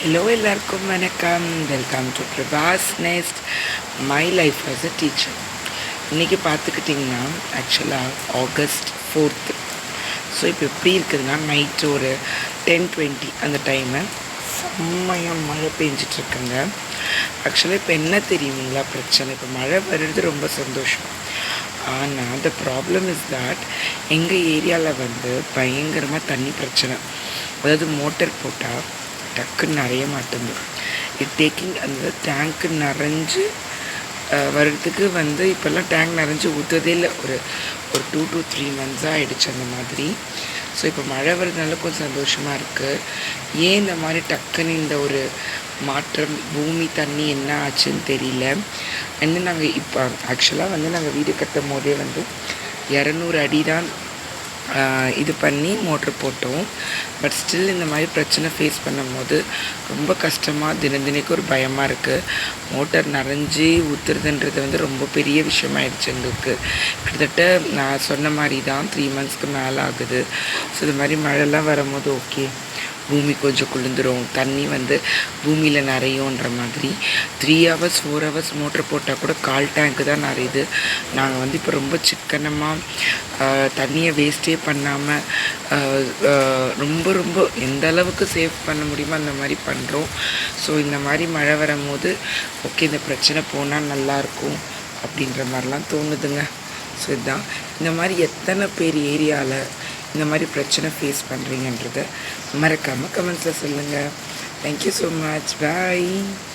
Hello எல்லாருக்கும் வணக்கம். Welcome to Prabhas nest my life as a teacher. இன்றைக்கி பார்த்துக்கிட்டிங்கன்னா ஆக்சுவலாக August 4th. ஸோ இப்போ எப்படி இருக்குதுன்னா நைட்டு ஒரு 10:20 அந்த டைமு செம்மையாக மழை பெஞ்சிட்ருக்குங்க. ஆக்சுவலாக இப்போ என்ன தெரியுங்களா பிரச்சனை, இப்போ மழை வர்றது ரொம்ப சந்தோஷம். ஆனால் த ப்ராப்ளம் இஸ் தட் எங்கள் ஏரியாவில் பயங்கரமாக தண்ணி பிரச்சனை. அதாவது மோட்டர் போட்டால் டக்குன்னு நிறைய மாட்டேங்குது. டேக்கிங் அந்த டேங்க்கு நிறைஞ்சு வர்றதுக்கு இப்போல்லாம் டேங்க் நிறைஞ்சு ஊற்றுறதே இல்லை. ஒரு 2 to 3 months ஆகிடுச்சு அந்த மாதிரி. ஸோ இப்போ மழை வர்றதுனால கொஞ்சம் சந்தோஷமாக இருக்குது. ஏன் இந்த மாதிரி டக்குன்னு இந்த ஒரு மாற்றம், பூமி தண்ணி என்ன ஆச்சுன்னு தெரியல. இன்னும் நாங்கள் இப்போ ஆக்சுவலாக நாங்கள் வீடு கட்டும் போதே 200 அடி தான் இது பண்ணி மோட்ரு போட்டோம். பட் ஸ்டில் இந்த மாதிரி பிரச்சனை ஃபேஸ் பண்ணும்போது ரொம்ப கஷ்டமாக, தினதினைக்கு ஒரு பயமாக இருக்குது. மோட்டர் நிறைஞ்சி ஊற்றுறதுன்றது ரொம்ப பெரிய விஷயமாயிடுச்சு எங்களுக்கு. கிட்டத்தட்ட நான் சொன்ன மாதிரி தான் 3 monthsக்கு மேலே ஆகுது. ஸோ இது மாதிரி மழைலாம் வரும்போது ஓகே, பூமி கொஞ்சம் குளிர்ந்துடும், தண்ணி பூமியில் நிறையுன்ற மாதிரி 3 hours 4 hours மோட்ரு போட்டால் கூட 1/4 tank தான் நிறையுது. நாங்கள் இப்போ ரொம்ப சிக்கனமாக தண்ணியை வேஸ்ட்டே பண்ணாமல் ரொம்ப ரொம்ப எந்த அளவுக்கு சேவ் பண்ண முடியுமோ அந்த மாதிரி பண்ணுறோம். ஸோ இந்த மாதிரி மழை வரும்போது ஓகே, இந்த பிரச்சனை போனால் நல்லாயிருக்கும் அப்படின்ற மாதிரிலாம் தோணுதுங்க. ஸோ இதுதான், இந்த மாதிரி எத்தனை பேர் ஏரியாவில் இந்த மாதிரி பிரச்சனை ஃபேஸ் பண்ணுறீங்கன்றதை மறக்காமல் கமெண்ட்ஸில் சொல்லுங்கள். Thank you so much. பாய்.